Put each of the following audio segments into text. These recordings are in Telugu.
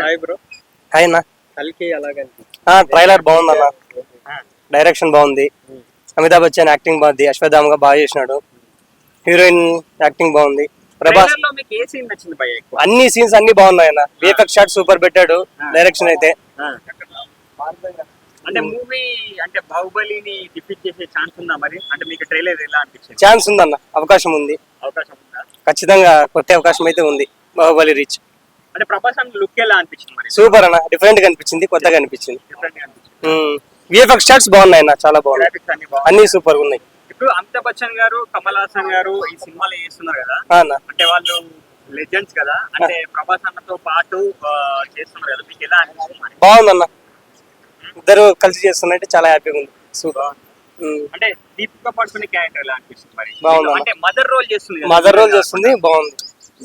Hi bro. హాయ్ అన్న. కల్కి ఎలాగంటే ట్రైలర్ బాగుంది అన్న, డైరెక్షన్ బాగుంది, అమితాబ్ బచ్చన్ యాక్టింగ్ బాగుంది, అశ్వత్థామగా బాగా చేసినాడు, హీరోయిన్ యాక్టింగ్ బాగుంది, ప్రభాస్. మీకు ఏ సీన్ నచ్చింది భయ్య ఎక్కువ? అన్ని సీన్స్ అన్ని బాగున్నాయి అన్న, విఎఫ్ఎక్స్ షాట్ సూపర్ పెట్టాడు, డైరెక్షన్ అయితే. అంటే మూవీ అంటే బాహుబలిని డిఫీట్ చేసే ఛాన్స్ ఉందా మరి? అంటే మీకు ట్రైలర్ ఎలా అనిపించింది? ఛాన్స్ ఉందన్న, అవకాశం ఉంది, అవకాశం ఉందా? ఖచ్చితంగా కొత్త అవకాశం అయితే ఉంది. బాహుబలి రీచ్ అంటే ప్రభాస్ అన్న లుక్ ఎలా అనిపించింది మరి? సూపర్ అన్న, డిఫరెంట్ గా అనిపించింది, కొత్తగా అనిపించింది. డిఫరెంట్ గా అనిపించింది. విఎఫ్ఎక్స్ షాట్స్ బాగున్నాయి అన్న, చాలా బాగున్నాయి, గ్రాఫిక్స్ అన్ని బాగున్నాయి, అన్ని సూపర్ ఉన్నాయి. ఇప్పుడు అమితాబ్ బచ్చన్ గారు, కమల్ హాసన్ గారు ఈ సినిమాలో చేస్తున్నారు కదా, అన్న అంటే వాళ్ళు లెజెండ్స్ కదా, అంటే ప్రభాస్ అన్నతో పాటు చేస్తున్నారు కదా, మీకు ఎలా అనిపిస్తుంది మరి? బాగుందన్న, ఇద్దరు కలిసి చేస్తున్నట్టు చాలా హ్యాపీగా ఉంది. సూపర్. అంటే దీపికా పడుకునే క్యారెక్టర్ ఎలా అనిపిస్తుంది మరి? బాగుంది. అంటే మదర్ రోల్ చేస్తుంది కదా, మదర్ రోల్ చేస్తుంది, బాగుంది.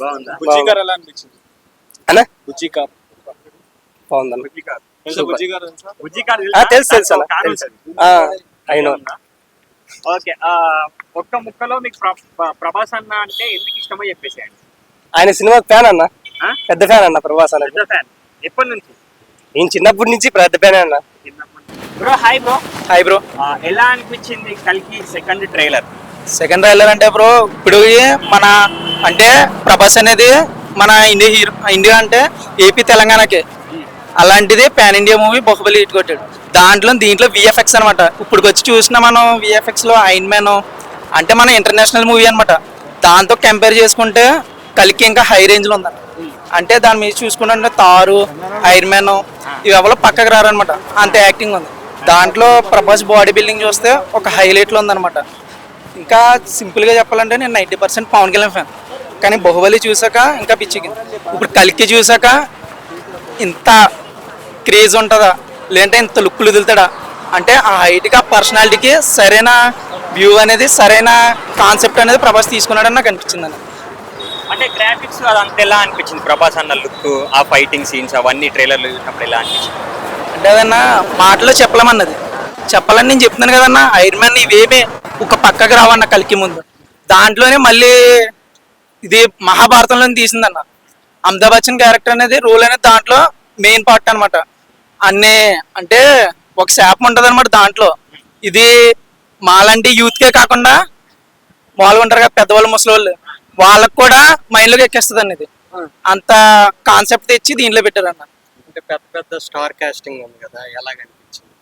బాగుందా? బుజ్జిగారు ఎలా అనిపించింది అన్న? బుజ్జిగారు బాగుందన్న. బుజ్జిగారు తెలుసు తెలుసు అన్న, తెలుసు. అయినో. ఓకే, ఒక్క ముక్కలో మీకు ప్రభాస్ అన్న అంటే ఎందుకు ఇష్టమో చెప్పేసేయండి. ఆయన సినిమా ఫ్యాన్ అన్న, పెద్ద ఫ్యాన్ అన్న ప్రభాస్ అన్న. పెద్ద ఫ్యాన్ ఎప్పటి నుంచి? నేను చిన్నప్పటి నుంచి పెద్ద ఫ్యాన్ అన్న. Bro hi bro. Hi bro. ఎలా అనిపించింది కల్కి సెకండ్ ట్రైలర్? సెకండ్ ట్రైలర్ అంటే బ్రో, ఇప్పుడు మన అంటే ప్రభాస్ అనేది మన ఇండియా అంటే ఏపీ తెలంగాణకే, అలాంటిది pan India movie Baahubali hit కొట్టాడు. దీంట్లో విఎఫ్ఎక్స్ అనమాట. ఇప్పుడు వచ్చి చూసిన మనం విఎఫ్ఎక్స్ లో ఐరన్ మ్యాన్ అంటే మన ఇంటర్నేషనల్ మూవీ అనమాట. దాంతో కంపేర్ చేసుకుంటే కల్కి ఇంకా హై రేంజ్ లో ఉందన్న. అంటే దాని మీద చూసుకుంటే తారు, ఐరన్ మ్యాన్ ఇవి ఎవరో పక్కకు రారనమాట, అంత యాక్టింగ్ ఉంది. దాంట్లో ప్రభాస్ బాడీ బిల్డింగ్ చూస్తే ఒక హైలైట్ లో ఉందన్నమాట. ఇంకా సింపుల్ గా చెప్పాలంటే నేను 90% పవన్ కళ్యాణ్ ఫ్యాన్, కానీ బాహుబలి చూసాక ఇంకా పిచ్చికింది. ఇప్పుడు కల్కి చూసాక ఇంత క్రేజ్ ఉంటుందా, లేదంటే ఇంత లుక్లు వదులుతాడా అంటే ఆ హైట్కి, ఆ పర్సనాలిటీకి సరైన వ్యూ అనేది, సరైన కాన్సెప్ట్ అనేది ప్రభాస్ తీసుకున్నాడని నాకు అనిపించింది అన్న. అంటే గ్రాఫిక్స్ అదంతా ఎలా అనిపించింది? ప్రభాస్ అన్న లుక్, ఆ ఫైటింగ్ సీన్స్ అవన్నీ ట్రైలర్లు చూసినప్పుడు ఎలా అనిపించింది? అంటే అదన్నా మాటలో చెప్పలేమన్నది, చెప్పాలని నేను చెప్తున్నాను కదన్నా. ఐరన్ మ్యాన్ ఇవేమే ఒక పక్కకు రావన్న కల్కి ముందు. దాంట్లోనే మళ్ళీ ఇది మహాభారతంలో తీసిందన్న. అమితాబ్ బచ్చన్ క్యారెక్టర్ అనేది రోల్ అనేది దాంట్లో మెయిన్ పార్ట్ అనమాట. అన్నీ అంటే ఒక శాపం ఉంటుంది అనమాట దాంట్లో. ఇది మాలాంటి యూత్కే కాకుండా వాళ్ళు ఉంటారు కదా పెద్దవాళ్ళు, ముసలి వాళ్ళకు కూడా మైండ్లోకి ఎక్కేస్తుంది అన్న. ఇది అంత కాన్సెప్ట్ తెచ్చి దీంట్లో పెట్టారు అన్న. అంటే పెద్ద పెద్ద స్టార్ కాస్టింగ్ ఉంది కదా, ఎలాగనిపించింది?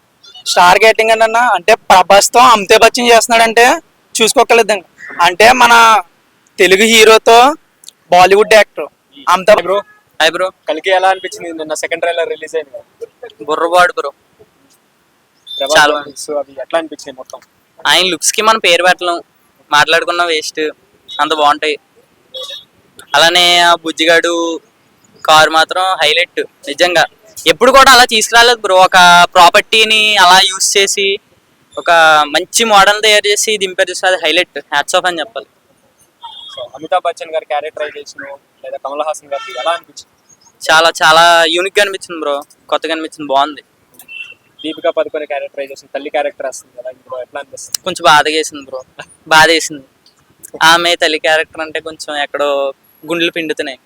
స్టార్ గేటింగ్ అన్న అంటే ప్రభాస్తో అమితాబ్ బచ్చన్ చేస్తున్నాడంటే చూసుకోకలేదు. అంటే మన తెలుగు హీరోతో Bollywood actor Amitabh. Bro hi bro. కల్కి ఎలా అనిపించింది? నిన్న సెకండ్ ట్రైలర్ రిలీజ్ అయింది, బుర్రవాడు బ్రో. చాలా అవి ఎట్లా అనిపించింది మొత్తం? ఆయన లుక్స్ కి మనం పేరు పెట్టలేం, మాట్లాడుకున్న వేస్ట్, అంత బాగుంటాయి. అలానే ఆ బుజ్జిగాడు కారు మాత్రం హైలైట్ నిజంగా. ఎప్పుడు కూడా అలా తీసుకురాలేదు బ్రో, ఒక ప్రాపర్టీని అలా యూజ్ చేసి ఒక మంచి మోడల్ తయారు చేసి దింపారు, అది హైలైట్, హ్యాట్స్ ఆఫ్ అని చెప్పాలి. అమితాబ్ బచ్చన్ గారి క్యారెక్టరైజేషన్ లేదా కమల్ హాసన్ గారికి ఎలా అనిపించింది? చాలా చాలా యూనిక్ గా అనిపించింది బ్రో, కొత్తగా అనిపించింది, బాగుంది. దీపికా పదుకొనే క్యారెక్టరైజేషన్, తల్లి క్యారెక్టర్ వస్తుంది కదా, ఇప్పుడు ఎట్లా అనిపిస్తుంది? కొంచెం బాధగా వేసింది బ్రో, బాధ వేసింది. ఆమె తల్లి క్యారెక్టర్ అంటే కొంచెం ఎక్కడో గుండెలు పిండుతున్నాయి.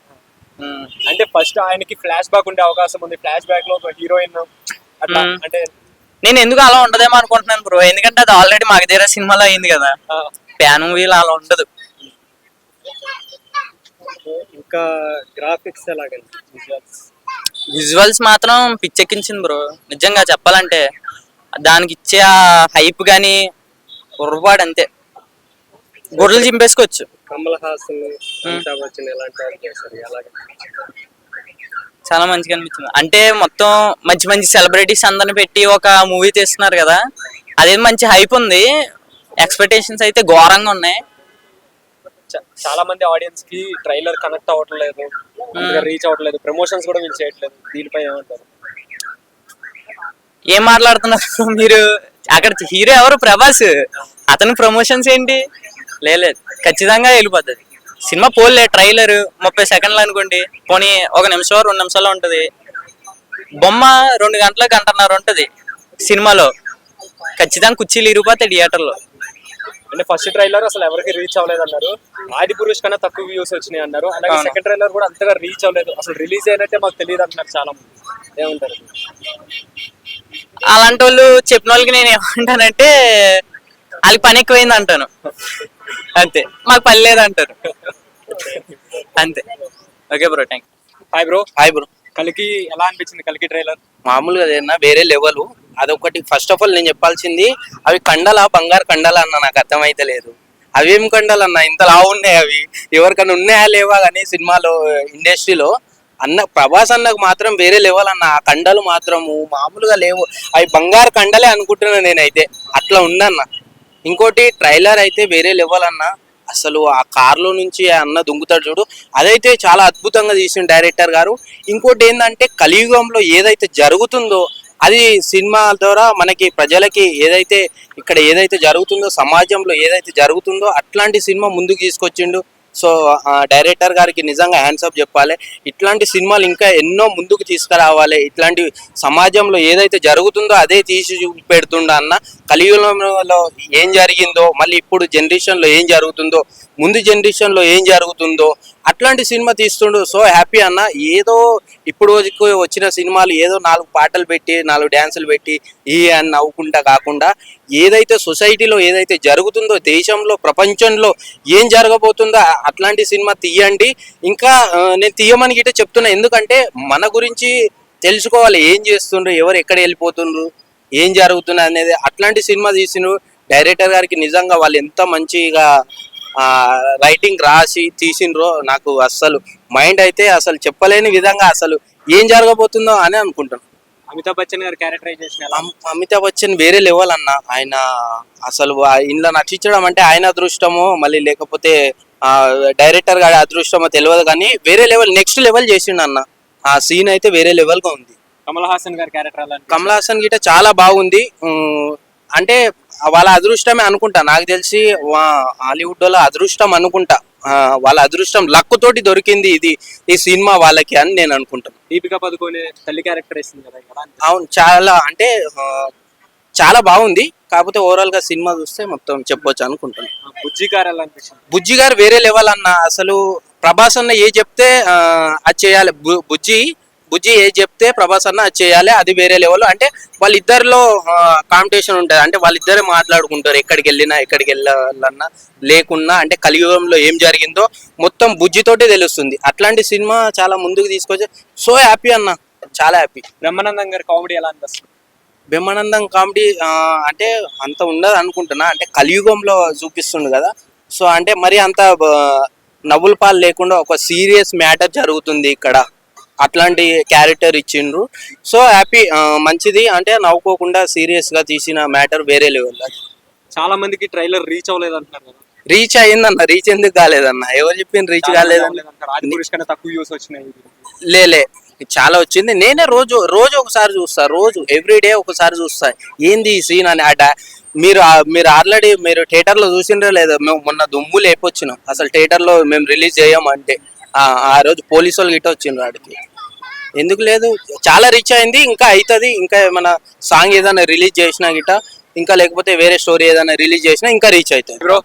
అంటే ఫస్ట్ ఆయనకి ఫ్లాష్ బ్యాక్ ఉండే అవకాశం ఉంది, ఫ్లాష్ బ్యాక్ లో ఒక హీరోయిన్ అట్లా. అంటే నేను ఎందుకు అలా ఉండదేమో అనుకుంటున్నాను బ్రో, ఎందుకంటే అది ఆల్రెడీ మగధీర సినిమాలో అయింది కదా, ప్యాన్ మూవీలో అలా ఉండదు. ఇంకా గ్రాఫిక్స్ ఎలాగండి? విజువల్స్ మాత్రం పిచ్చెక్కించింది బ్రో నిజంగా చెప్పాలంటే. దానికి ఇచ్చే ఆ హైప్ కానీ ఉర్రపాడు అంతే, గొర్రెలు చింపేసుకోవచ్చు. కమల్ హాసన్, అమితాబ్ బచ్చన్ ఎలాంటి వాళ్ళు చేస్తారు? చాలా మంచిగా అనిపించింది. అంటే మొత్తం మంచి మంచి సెలబ్రిటీస్ అందరిని పెట్టి ఒక మూవీ తీస్తున్నారు కదా, అదే మంచి హైప్ ఉంది. ఎక్స్పెక్టేషన్స్ అయితే ఘోరంగా ఉన్నాయి. చాలా మంది ఆడియన్స్ కి ట్రైలర్ కనెక్ట్ అవ్వట్లేదు, రీచ్ అవ్వట్లేదు, ప్రమోషన్స్ కూడా వీళ్ళు చేయట్లేదు. దీనిపై ఏమంటారు? ఏం మాట్లాడుతున్నారు మీరు? అక్కడ హీరో ఎవరు? ప్రభాస్. అతని ప్రమోషన్స్ ఏంటి? లేదు, ఖచ్చితంగా వెళ్ళిపోతుంది సినిమా. పోలే ట్రైలర్ 30 సెకండ్లు అనుకోండి, పోనీ 1 నిమిషం 2 నిమిషాల్లో ఉంటుంది. బొమ్మ 2 గంటల గంటన్నర ఉంటుంది సినిమాలో, ఖచ్చితంగా కుర్చీలు ఇరిగిపోతాయి థియేటర్లో. అంటే ఫస్ట్ ట్రైలర్ అసలు ఎవరికి రీచ్ అవ్వలేదు అన్నారు, ఆది పురుష్ కన్నా తక్కువ వ్యూస్ వచ్చినాయి అన్నారు. అలాగే సెకండ్ ట్రైలర్ కూడా అంతగా రీచ్ అవ్వలేదు, అసలు రిలీజ్ అయినట్టే మాకు తెలియదు అంటున్నారు చాలా మంది. ఏమంటారు? అలాంటి వాళ్ళు చెప్పిన వాళ్ళకి నేను ఏమంటానంటే వాళ్ళకి పని ఎక్కువైంది అంటాను, అంతే. మాకు పని లేదు అంటారు, అంతే. Okay bro, thank hi bro. Hi bro. కలికి ఎలా అనిపించింది? కలికి ట్రైలర్ మామూలుగా ఏదన్నా వేరే లెవెల్. అదొకటి ఫస్ట్ ఆఫ్ ఆల్ నేను చెప్పాల్సింది, అవి కండల బంగారు కండల అన్న నాకు అర్థమైతే లేదు. అవేం కండలు అన్న, ఇంత లావు ఉన్నాయి అవి, ఎవరికన్నా ఉన్నాయా లేవా కానీ సినిమాలో ఇండస్ట్రీలో అన్న ప్రభాస్ అన్నకు మాత్రం వేరే లెవెల్ అన్న. ఆ కండలు మాత్రము మామూలుగా లేవు, అవి బంగారు కండలే అనుకుంటున్నా నేనైతే, అట్లా ఉందన్న. ఇంకోటి ట్రైలర్ అయితే వేరే లెవెల్ అన్న. అసలు ఆ కార్లో నుంచి అన్న దుంగుతాడు చూడు, అదైతే చాలా అద్భుతంగా తీసిన డైరెక్టర్ గారు. ఇంకోటి ఏంటంటే కలియుగంలో ఏదైతే జరుగుతుందో అది సినిమా ద్వారా మనకి ప్రజలకి ఏదైతే ఇక్కడ ఏదైతే జరుగుతుందో సమాజంలో ఏదైతే జరుగుతుందో అట్లాంటి సినిమా ముందుకు తీసుకొచ్చిండు. సో డైరెక్టర్ గారికి నిజంగా హ్యాండ్సప్ చెప్పాలి. ఇట్లాంటి సినిమాలు ఇంకా ఎన్నో ముందుకు తీసుకురావాలి. ఇట్లాంటి సమాజంలో ఏదైతే జరుగుతుందో అదే తీసి చూపెడుతుండ అన్న. కలియుగంలో ఏం జరిగిందో, మళ్ళీ ఇప్పుడు జనరేషన్లో ఏం జరుగుతుందో, ముందు జనరేషన్లో ఏం జరుగుతుందో అట్లాంటి సినిమా తీస్తుండు. సో హ్యాపీ అన్న. ఏదో ఇప్పుడు వచ్చిన సినిమాలు ఏదో 4 పాటలు పెట్టి 4 డ్యాన్సులు పెట్టి ఈ అని నవ్వుకుంటా కాకుండా ఏదైతే సొసైటీలో ఏదైతే జరుగుతుందో, దేశంలో ప్రపంచంలో ఏం జరగబోతుందో అట్లాంటి సినిమా తీయండి. ఇంకా నేను తీయమని గిట్ట చెప్తున్నా, ఎందుకంటే మన గురించి తెలుసుకోవాలి, ఏం చేస్తుండ్రు, ఎవరు ఎక్కడ వెళ్ళిపోతుండ్రు, ఏం జరుగుతుంది అనేది. అట్లాంటి సినిమా తీసిండ్రు డైరెక్టర్ గారికి. నిజంగా వాళ్ళు ఎంత మంచిగా రైటింగ్ రాసి తీసిండ్రో నాకు అస్సలు మైండ్ అయితే అసలు చెప్పలేని విధంగా అసలు ఏం జరగబోతుందో అని అనుకుంటాను. అమితాబ్ బచ్చన్ గారు క్యారెక్టరైజేషన్ అమితాబ్ బచ్చన్ వేరే లెవెల్ అన్న. ఆయన అసలు ఇంట్లో నటించడం అంటే ఆయన అదృష్టమో మళ్ళీ లేకపోతే డైరెక్టర్ గారి అదృష్టమో తెలియదు, కానీ వేరే లెవెల్ నెక్స్ట్ లెవెల్ చేసిండు అన్న. ఆ సీన్ అయితే వేరే లెవెల్ గా ఉంది. కమల్ హాసన్ గారి క్యారెక్టర్ కమల్ హాసన్ గిట చాలా బాగుంది. అంటే వాళ్ళ అదృష్టమే అనుకుంటా, నాకు తెలిసి హాలీవుడ్ వాళ్ళ అదృష్టం అనుకుంటా. వాళ్ళ అదృష్టం లక్ తోటి దొరికింది ఈ సినిమా వాళ్ళకి అని నేను అనుకుంటాను. దీపికా పదుకొనే తల్లి క్యారెక్టర్ వేసింది కదా. అవును, చాలా అంటే చాలా బాగుంది. కాకపోతే ఓవరాల్ గా సినిమా చూస్తే మొత్తం చెప్పొచ్చు అనుకుంటాను. బుజ్జి గారు ఎలా అనిపించింది? బుజ్జి గారు వేరే లెవెల్ అన్న. అసలు ప్రభాస్ అన్న ఏ చెప్తే అది చేయాలి. బుజ్జి ఏ చెప్తే ప్రభాస్ అన్న అది చేయాలి, అది వేరే లెవెల్. అంటే వాళ్ళిద్దరిలో కాంపిటీషన్ ఉంటుంది. అంటే వాళ్ళిద్దరే మాట్లాడుకుంటారు, ఎక్కడికి వెళ్ళాలన్నా లేకున్నా. అంటే కలియుగంలో ఏం జరిగిందో మొత్తం బుజ్జితోటే తెలుస్తుంది. అట్లాంటి సినిమా చాలా ముందుకు తీసుకొచ్చి సో హ్యాపీ అన్న, చాలా హ్యాపీ. బ్రహ్మానందం గారి కామెడీ ఎలా అనిపిస్తుంది? బ్రహ్మానందం కామెడీ అంటే అంత ఉండదు అనుకుంటున్నా. అంటే కలియుగంలో చూపిస్తుండు కదా, సో అంటే మరి అంత నవ్వుల పాలు లేకుండా ఒక సీరియస్ మ్యాటర్ జరుగుతుంది ఇక్కడ, అట్లాంటి క్యారెక్టర్ ఇచ్చిండ్రు. సో హ్యాపీ, మంచిది. అంటే నవ్వుకోకుండా సీరియస్ గా తీసిన మ్యాటర్ వేరే లెవెల్. చాలా మందికి ట్రైలర్ రీచ్ అవ్వలేదు అంటున్నారు కదా. రీచ్ అయ్యిందన్న. రీచ్ ఎందుకు కాలేదన్న? ఎవరు చెప్పింది రీచ్ కాలేదన్న? తక్కువ వ్యూస్ వచ్చినాయి. లేలే, చాలా వచ్చింది. నేనే రోజు ఒకసారి చూస్తా, రోజు ఎవ్రీడే ఒకసారి చూస్తా ఏంది ఈ సీన్ అని. మీరు ఆల్రెడీ మీరు థియేటర్ లో చూసిండ్రో లేదో, మేము మొన్న దుమ్ము లేపొచ్చినాం అసలు థియేటర్ లో మేము రిలీజ్ చేయమంటే. ఆ రోజు పోలీసు వాళ్ళు గిట్ట వచ్చిండ్రు ఆడికి. ఎందుకు లేదు, చాలా రీచ్ అయింది. ఇంకా అవుతుంది. ఇంకా ఏమైనా సాంగ్ ఏదైనా రిలీజ్ చేసినా గిట్ట, ఇంకా లేకపోతే వేరే స్టోరీ ఏదైనా రిలీజ్ చేసినా ఇంకా రీచ్ అవుతుంది. Bro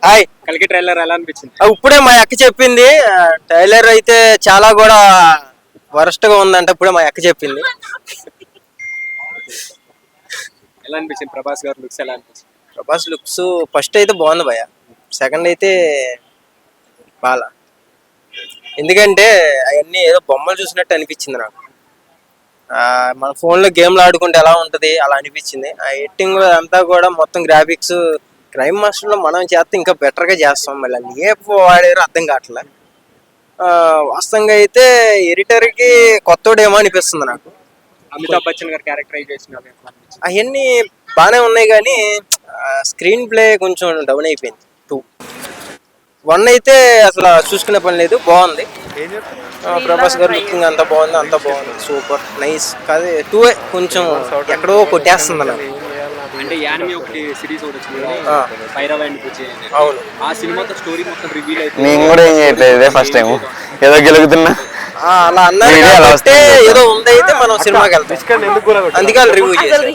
hi. కలికి ట్రైలర్ ఎలా అనిపించింది? ఇప్పుడే మా అక్క చెప్పింది, ట్రైలర్ అయితే చాలా కూడా వరస్ట్ గా ఉందంట. ఇప్పుడే మా అక్క చెప్పింది. ఎలా అనిపించింది? ప్రభాస్ గారు లుక్స్ ఎలా అనిపించింది? ప్రభాస్ లుక్స్ ఫస్ట్ అయితే బాగుంది భయ, సెకండ్ అయితే బాగా. ఎందుకంటే అవన్నీ ఏదో బొమ్మలు చూసినట్టు అనిపించింది నాకు. మన ఫోన్లో గేమ్లు ఆడుకుంటే ఎలా ఉంటుంది అలా అనిపించింది. ఆ ఎడిటింగ్ అంతా కూడా మొత్తం గ్రాఫిక్స్ క్రైమ్ మాస్టర్లో మనం చేస్తే ఇంకా బెటర్గా చేస్తాం. మళ్ళీ ఏ వాడారో అర్థం కావట్లే. వాస్తవంగా అయితే ఎడిటర్కి కొత్తోడేమో అనిపిస్తుంది నాకు. అమితాబ్ బచ్చన్ గారు క్యారెక్టరైజేషన్ అవన్నీ బాగానే ఉన్నాయి, కానీ స్క్రీన్ ప్లే కొంచెం డౌన్ అయిపోయింది. 2, 1 అయితే అసలు చూసుకునే పని లేదు, బాగుంది. ప్రభాస్ గారు లుకింగ్ అంతా బాగుంది, సూపర్ నైస్. కాదు 2 కొంచెం ఎక్కడో కొట్టేస్తుంది అన్న. అంటే యానిమే ఒకటి సిరీస్ ఒకటి వచ్చింది, పైరవ్ అండ్ బుజ్జి. అవును, ఆ సినిమాతో స్టోరీ మొత్తం రివీల్ అయిపోయింది. నేను కూడా ఏం చేయట్లేదు, ఫస్ట్ టైం ఏదో గెలుగుతున్నా అలా అన్నారు కాబట్టి ఏదో ఉంది. అయితే మనం సినిమాకి వెళ్తాం, అందుకే రివ్యూ చేస్తాం.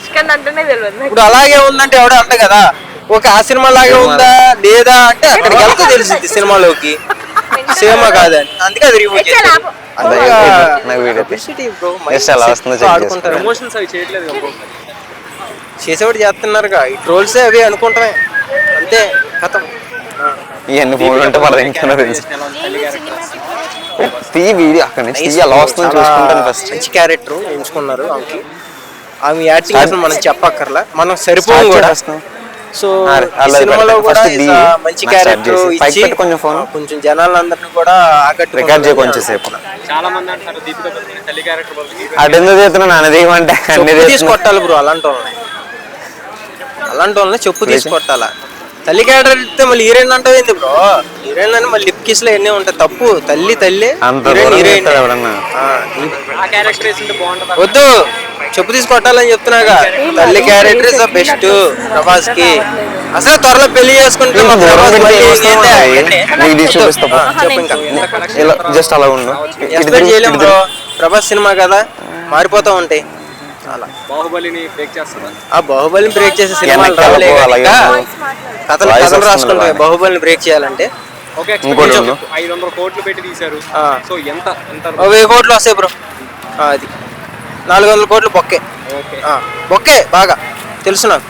ఇప్పుడు అలాగే ఉందంటే ఎవడో అంట కదా, ఓకే ఆ సినిమా లాగే ఉందా లేదా అంటే అక్కడికి వెళ్తే తెలిసింది సినిమాలోకి సినిమా కాదని, అందుకే అది రివ్యూ చేశారు. నాకు వీడియో Publicity bro, Just అలా వస్తుందో check ఆడుకుంటారు. ప్రమోషన్స్ అవి చేయట్లేదు కదా bro. చేసేవాడు చేస్తున్నారుగా, ఈ ట్రోల్సే అవి అనుకుంటామే అంతే కథం. ఇవన్నీ ఫోన్లు ఉంటే వాళ్ళ ఇంకా తెలుసు. తీ వీడియో అక్కడ నుంచి తీ అలా వస్తుంది చూసుకుంటాను ఫస్ట్. మంచి క్యారెక్టర్ ఎంచుకున్నారు ఆమెకి. ఆమె యాక్టింగ్ అసలు మనం చెప్పక్కర్లా, మనం సరిపోం కూడా. సో ఈ సినిమాలో కూడా మంచి క్యారెక్టర్ ఇచ్చి కొంచెం ఫోన్ కొంచెం జనాలందరినీ కూడా రికార్డ్ చేయ కొంచెం సేపు. చాలా మంది అంటారు దీపిక పడుకునే తల్లి క్యారెక్టర్ బదులు అటెందుకు చేస్తున్నా నాన్న దిగమంటే అన్ని తీసి కొట్టాలి బ్రో, అలాంటి వాళ్ళని చెప్పు తీసి కొట్టాలా. తల్లి క్యారెక్టర్ ఇస్తే మళ్ళీ హీరోయిన్ అంటావు ఏంది బ్రో? హీరోయిన్ అని మళ్ళీ లిప్ కిస్ లో ఎన్ని ఉంటాయి, తప్పు. తల్లి అంత హీరోయిన్ ఎవడన్నా ఆ క్యారెక్టర్ వేసింటే బాగుంటుంది. వద్దు, చెప్పు తీసి కొట్టాలని చెప్తున్నాగా. తల్లి character is the best Prabhas కి. అసలు త్వరలో పెళ్లి చేసుకుంటే జస్ట్ అలా ఉండు. ఎక్స్పెక్ట్ చేయలేము బ్రో, ప్రభాస్ సినిమా కదా, మారిపోతా ఉంటాయి అలా. బాహుబలిని బ్రేక్ చేస్తుందా? ఆ బాహుబలిని బ్రేక్ చేసే సినిమాలు రావలే ఇంకా. కథలు రాసుకుంటాయి బాహుబలిని బ్రేక్ చేయాలంటే. ఓకే, ఇంకోటి 500 కోట్లు పెట్టి తీశారు. ఆ. సో ఎంత ఎంత 1000 కోట్లు వస్తాయి బ్రో. అది 400 కోట్లు బొక్కే. ఓకే. బొక్కే బాగా తెలుసు నాకు.